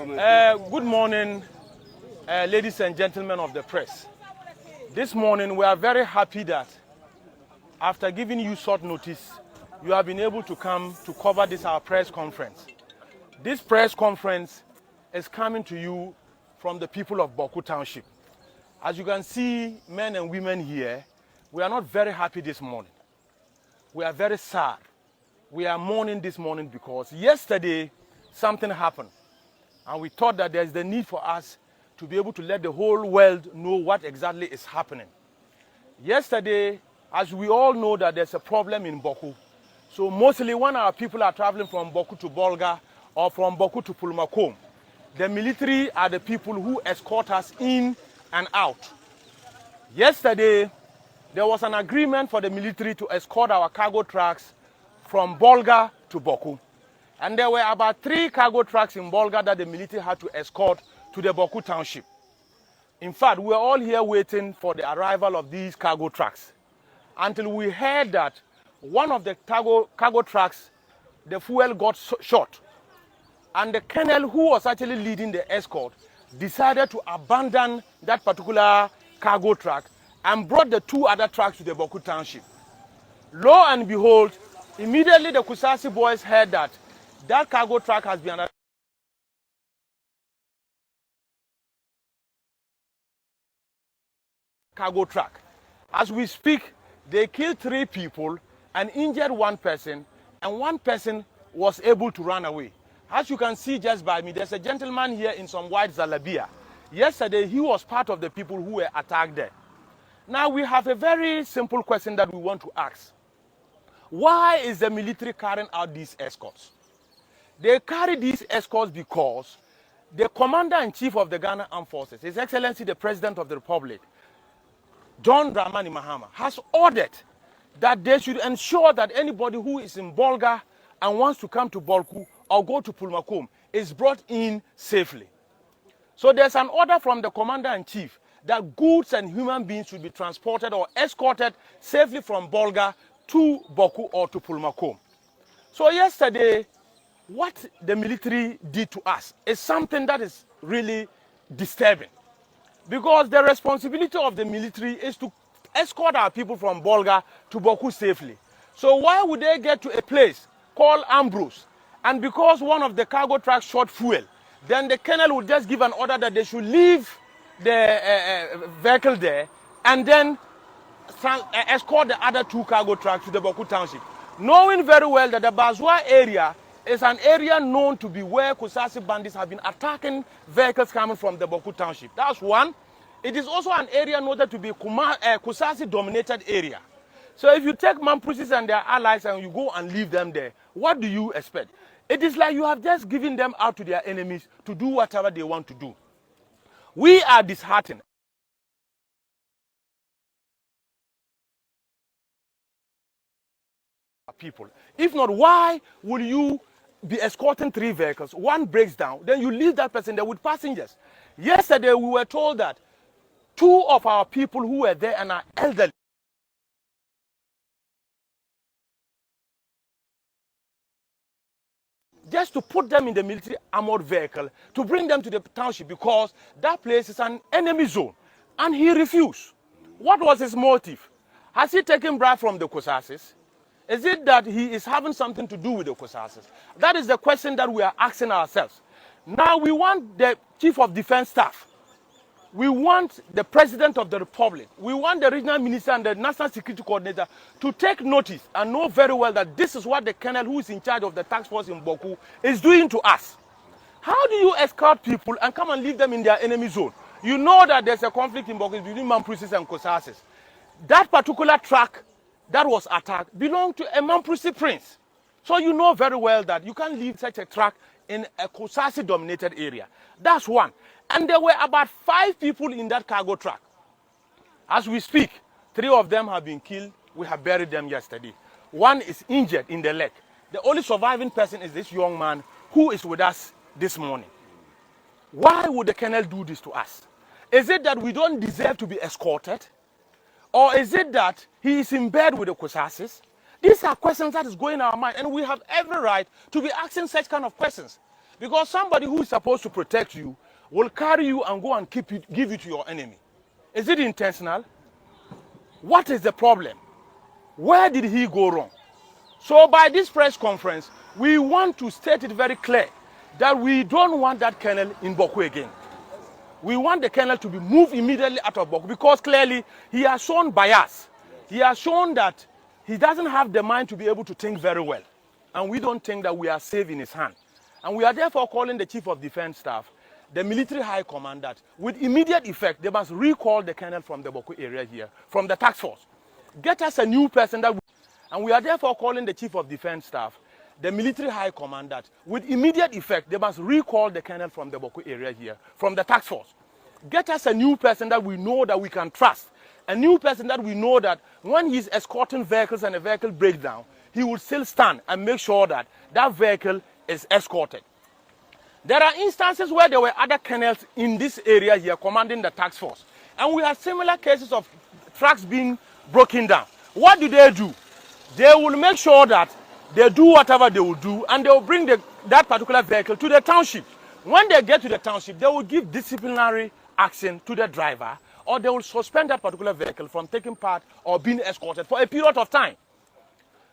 Good morning, ladies and gentlemen of the press. This morning we are very happy that after giving you short notice, you have been able to come to cover this our press conference. This press conference is coming to you from the people of Boku Township. As you can see, men and women here, we are not very happy this morning. We are very sad. We are mourning this morning because yesterday something happened. And we thought that there is the need for us to be able to let the whole world know what exactly is happening. Yesterday, as we all know that there's a problem in Boku. So mostly when our people are traveling from Boku to Bolga or from Boku to Pulmakom, the military are the people who escort us in and out. Yesterday, there was an agreement for the military to escort our cargo trucks from Bolga to Boku. And there were about 3 cargo trucks in Bolga that the military had to escort to the Boku Township. In fact, we were all here waiting for the arrival of these cargo trucks until we heard that one of the cargo trucks, the fuel got short. And the colonel who was actually leading the escort decided to abandon that particular cargo truck and brought the 2 other trucks to the Boku Township. Lo and behold, immediately the Kussasis boys heard that that cargo truck has been cargo truck. As we speak, they killed 3 people and injured 1 person, and 1 person was able to run away. As you can see just by me, there's a gentleman here in some white Zalabia. Yesterday, he was part of the people who were attacked there. Now, we have a very simple question that we want to ask. Why is the military carrying out these escorts? They carry these escorts because the Commander-in-Chief of the Ghana Armed Forces, His Excellency the President of the Republic, John Dramani Mahama, has ordered that they should ensure that anybody who is in Bolga and wants to come to Bolku or go to Pulmakom is brought in safely. So there's an order from the Commander-in-Chief that goods and human beings should be transported or escorted safely from Bolga to Boku or to Pulmakom. So yesterday, what the military did to us is something that is really disturbing. Because the responsibility of the military is to escort our people from Bolga to Boku safely. So why would they get to a place called Mamprusi, and because one of the cargo trucks short fuel, then the colonel would just give an order that they should leave the vehicle there and then escort the other 2 cargo trucks to the Boku Township, knowing very well that the Bazwa area is an area known to be where Kussasis bandits have been attacking vehicles coming from the Boku Township. That's one. It is also an area noted to be Kussasis-dominated area. So if you take Mamprusi and their allies and you go and leave them there, what do you expect? It is like you have just given them out to their enemies to do whatever they want to do. We are disheartened. People. If not, why will you be escorting 3 vehicles? 1 breaks down, then you leave that person there with passengers. Yesterday, we were told that 2 of our people who were there and are elderly, just to put them in the military armored vehicle to bring them to the township because that place is an enemy zone. And he refused. What was his motive? Has he taken bribe from the Kussasis? Is it that he is having something to do with the Kussasis? That is the question that we are asking ourselves. Now we want the Chief of Defense Staff. We want the President of the Republic. We want the Regional Minister and the National Security Coordinator to take notice and know very well that this is what the colonel who is in charge of the task force in Boku is doing to us. How do you escort people and come and leave them in their enemy zone? You know that there's a conflict in Boku between Mamprusi and Kussasis. That particular truck that was attacked belonged to a Mamprusi prince. So you know very well that you can't leave such a truck in a Kussasis-dominated area. That's one. And there were about 5 people in that cargo truck. As we speak, 3 of them have been killed. We have buried them yesterday. 1 is injured in the leg. The only surviving person is this young man who is with us this morning. Why would the colonel do this to us? Is it that we don't deserve to be escorted? Or is it that he is in bed with the Kussasis? These are questions that is going in our mind, and we have every right to be asking such kind of questions. Because somebody who is supposed to protect you will carry you and go and give you to your enemy. Is it intentional? What is the problem? Where did he go wrong? So by this press conference, we want to state it very clear that we don't want that colonel in Boku again. We want the colonel to be moved immediately out of Boku because clearly he has shown bias. He has shown that he doesn't have the mind to be able to think very well. And we don't think that we are safe in his hand. And we are therefore calling the Chief of Defense Staff, the military high command, that with immediate effect, they must recall the colonel from the Boku area here, from the task force. Get us a new person that and we are therefore calling the Chief of Defense Staff, the military high command, that with immediate effect, they must recall the colonel from the Boku area here, from the task force. Get us a new person that we know that we can trust. A new person that we know that when he's escorting vehicles and a vehicle breaks down, he will still stand and make sure that that vehicle is escorted. There are instances where there were other colonels in this area here commanding the task force. And we have similar cases of trucks being broken down. What do? They will make sure that they do whatever they will do and they will bring that particular vehicle to the township. When they get to the township, they will give disciplinary action to the driver or they will suspend that particular vehicle from taking part or being escorted for a period of time.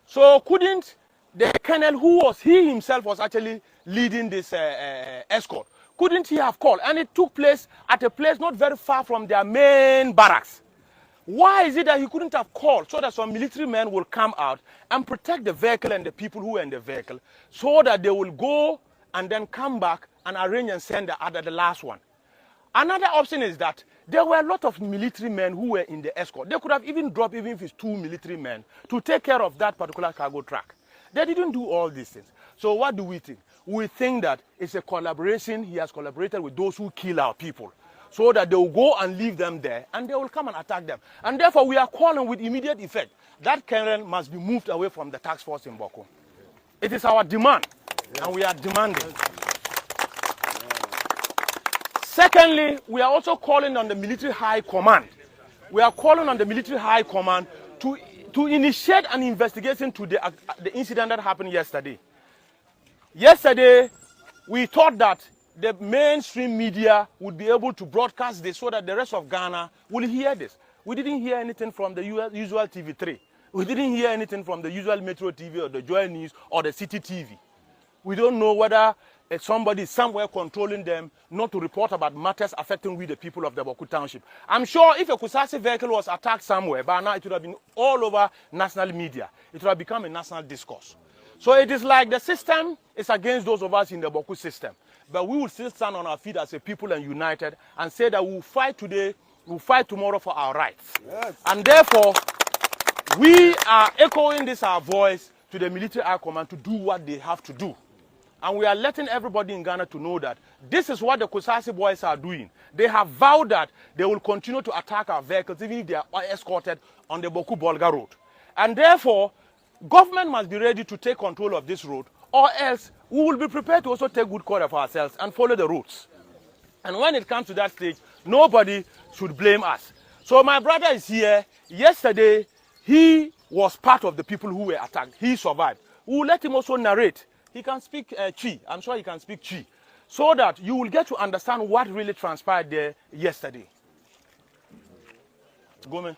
So couldn't the colonel he himself was actually leading this escort, couldn't he have called? And it took place at a place not very far from their main barracks. Why is it that he couldn't have called so that some military men will come out and protect the vehicle and the people who are in the vehicle so that they will go and then come back and arrange and send the last one? Another option is that there were a lot of military men who were in the escort. They could have even dropped, even if it's 2 military men, to take care of that particular cargo truck. They didn't do all these things. So what do we think? We think that it's a collaboration. He has collaborated with those who kill our people, so that they will go and leave them there and they will come and attack them. And therefore, we are calling with immediate effect that colonel must be moved away from the task force in Boku. It is our demand, and we are demanding. Secondly, we are also calling on the military high command. We are calling on the military high command to initiate an investigation to the incident that happened yesterday. Yesterday, we thought that the mainstream media would be able to broadcast this so that the rest of Ghana will hear this. We didn't hear anything from the usual TV3. We didn't hear anything from the usual Metro TV or the Joy News or the City TV. We don't know whether somebody somewhere controlling them not to report about matters affecting we the people of the Boku Township. I'm sure if a Kussasis vehicle was attacked somewhere, by now it would have been all over national media. It would have become a national discourse. So it is like the system is against those of us in the Boku system. But we will still stand on our feet as a people and united and say that we will fight today, we will fight tomorrow for our rights. Yes. And therefore, we are echoing this our voice to the military high command to do what they have to do. And we are letting everybody in Ghana to know that this is what the Kussasis boys are doing. They have vowed that they will continue to attack our vehicles even if they are escorted on the Boku-Bolga road. And therefore, government must be ready to take control of this road, or else we will be prepared to also take good care of ourselves and follow the routes. And when it comes to that stage, nobody should blame us. So my brother is here. Yesterday, he was part of the people who were attacked. He survived. We will let him also narrate. He can speak Chi. I'm sure he can speak Chi. So that you will get to understand what really transpired there yesterday. Gome.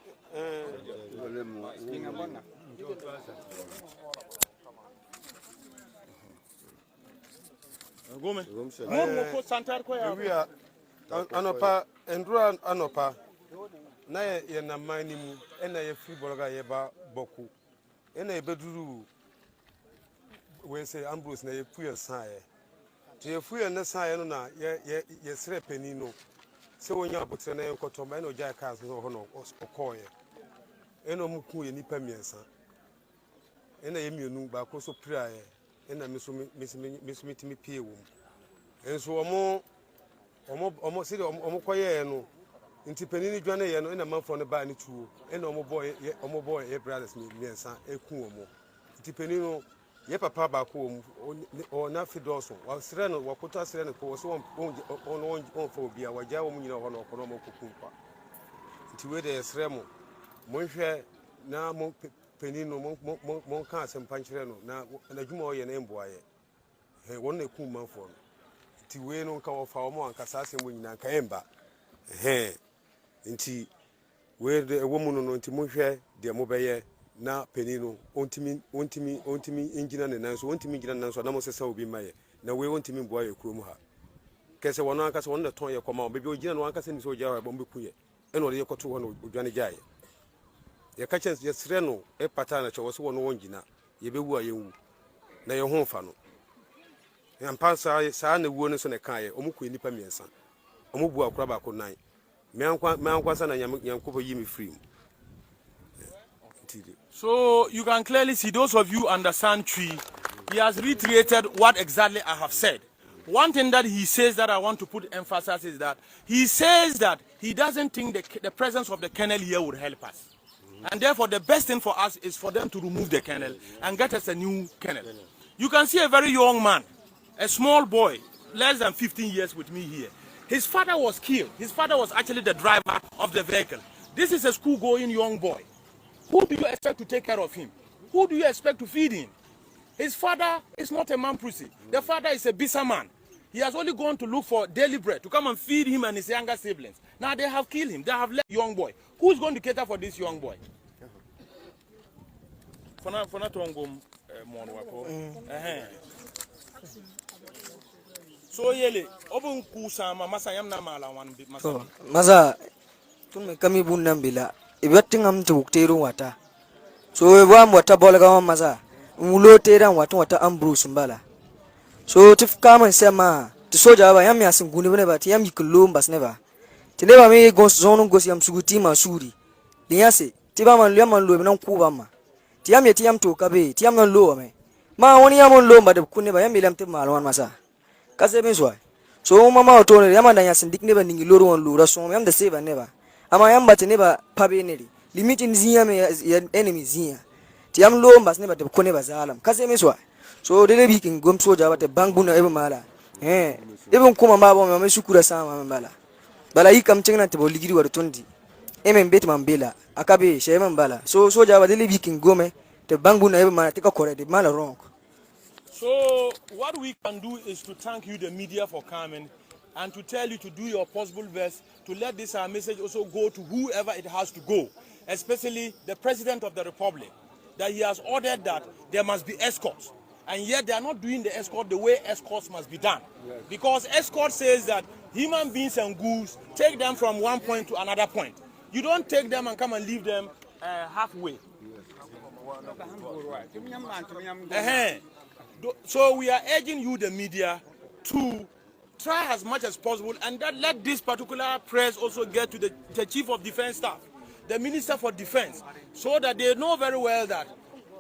Anopa endura anopa na ye na mani mu ena ye free bologa ye ba Boku ena ye beduru we say Mamprusi na ye fuye sae to ye fuye na sae no na ye sre pani no se wonya abotre na ye nkotomba ena oja ka so ho no okoye ena mu ku ye nipa miensa ena ye mienu ba ko so praye ena misumi pie wo enso omo sidi omo koye no nti panini dwane ye no ena manfo no ba ni tuo ena omo boy e brothers miensa eku omo nti panini no ye papa ba ko o na fidoso wa sire no wakota sire no ko so on fo bia waja wo nyina ho no ko no mokukumpa nti we de sire mo monhwe na mo panini no mo kan asem panchire no na adwuma o ye na emboaye he won na eku manfo no ti we no nka wo fa wo mo ankasa asem nyina nka emba nti we de wo mu no nti mo hwɛ de mo bɛyɛ na penino ontimi engina ne nan so ontimi engina nan so na mo sesa obi maye na we ontimi mboa ye kurom ha kese wono ankasa wono ton ye koma obi ogina no ankasa ni so gya wa bombe kuye eno ɔde ye kɔto hɔ no odwane gyae ye ka chance ye sre no e pata na kyɛwo so wono wongina ye bewu a ye wu na ye ho fa no yampa saa na wuo no so ne kae omuku nipa miensa omubu akora ba ko nan me ankwa sa na nyankopɔ yi me free. So you can clearly see, those of you understand Tree, he has reiterated what exactly I have said. One thing that he says that I want to put emphasis is that he says that he doesn't think the presence of the kennel here would help us. And therefore the best thing for us is for them to remove the kennel and get us a new kennel. You can see a very young man, a small boy, less than 15 years with me here. His father was killed. His father was actually the driver of the vehicle. This is a school-going young boy. Who do you expect to take care of him? Who do you expect to feed him? His father is not a Mamprusi. The father is a Bisa man. He has only gone to look for daily bread to come and feed him and his younger siblings. Now they have killed him. They have left young boy. Who is going to cater for this young boy? So yele obun kusama masayam na mala wan masa tun kami bunnan bila ibatin am tukteru wata so wa wata bolga masa mulo teran wata Mamprusi mbala so tif kaman sema to soja ba yam yasin guni bane ba ti yam yiklo mbas ne ba ti ne ba me gos zonu gos yam suguti ma suri dinyase ti ba man yam lo nan ku ba ma ti yam to kabe ti yam nan lo me ma woni yam lo mba de kunne ba yam bilam ti malwan masa kase ben so mama to ne yam dan yasin dik ne ba ningi loro won lura so yam da se ba ne ba ama yam batene ba pabe ne limit in zia me enemy zia ti yam lo mbas ne ba de kunne ba zalam kase me so dele bi kin gom soja ba te bangbuna ebe mala even kuma ba ba me shukura sama bala yi kam cingna te bo ligiri war tondi emen bet mambela akabe shema bala so soja ba dele bi kin gome te bangbuna ebe mala te ka kore de mala wrong. So what we can do is to thank you, the media, for coming and to tell you to do your possible best to let this message also go to whoever it has to go, especially the President of the Republic, that he has ordered that there must be escorts. And yet they are not doing the escort the way escorts must be done. Yes. Because escort says that human beings and goods, take them from one point to another point. You don't take them and come and leave them halfway. Yes. So we are urging you, the media, to try as much as possible and that let this particular press also get to the Chief of Defense Staff, the Minister for Defense, so that they know very well that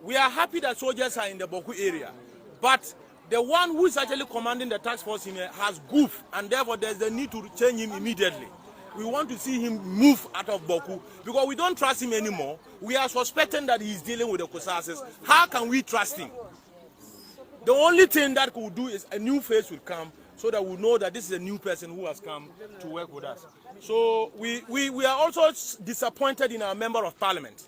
we are happy that soldiers are in the Boku area, but the one who is actually commanding the task force here has goofed, and therefore there's the need to change him immediately. We want to see him move out of Boku because we don't trust him anymore. We are suspecting that he's dealing with the Kussasis. How can we trust him? The only thing that could do is a new face will come so that we know that this is a new person who has come to work with us. So we are also disappointed in our Member of Parliament,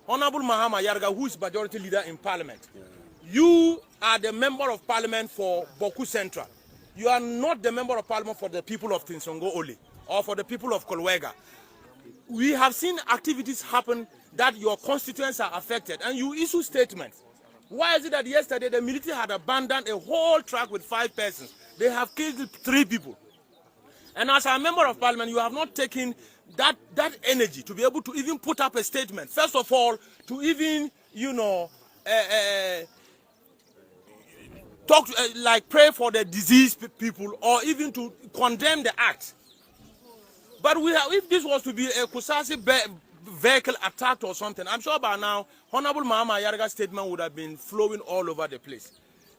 Honorable Mahama Yarga, who is majority leader in Parliament. Yeah. You are the Member of Parliament for Boku Central. You are not the Member of Parliament for the people of Tinsongo Oli or for the people of Kolwega. We have seen activities happen that your constituents are affected, and you issue statements. Why is it that yesterday the military had abandoned a whole truck with 5 persons? They have killed 3 people. And as a Member of Parliament, you have not taken that energy to be able to even put up a statement. First of all, to even, talk, like pray for the diseased people, or even to condemn the act. But if this was to be a Kussasis vehicle attacked or something, I'm sure by now, Honorable Mahama Yarga's statement would have been flowing all over the place.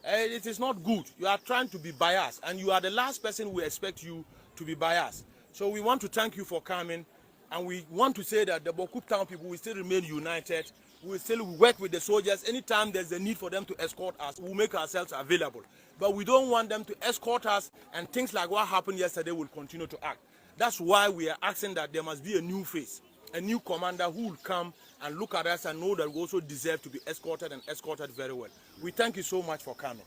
It is not good. You are trying to be biased, and you are the last person we expect you to be biased. So we want to thank you for coming, and we want to say that the Boku town people will still remain united. We will still work with the soldiers. Anytime there's a need for them to escort us, we'll make ourselves available. But we don't want them to escort us, and things like what happened yesterday will continue to act. That's why we are asking that there must be a new face, a new commander who will come and look at us and know that we also deserve to be escorted and escorted very well. We thank you so much for coming.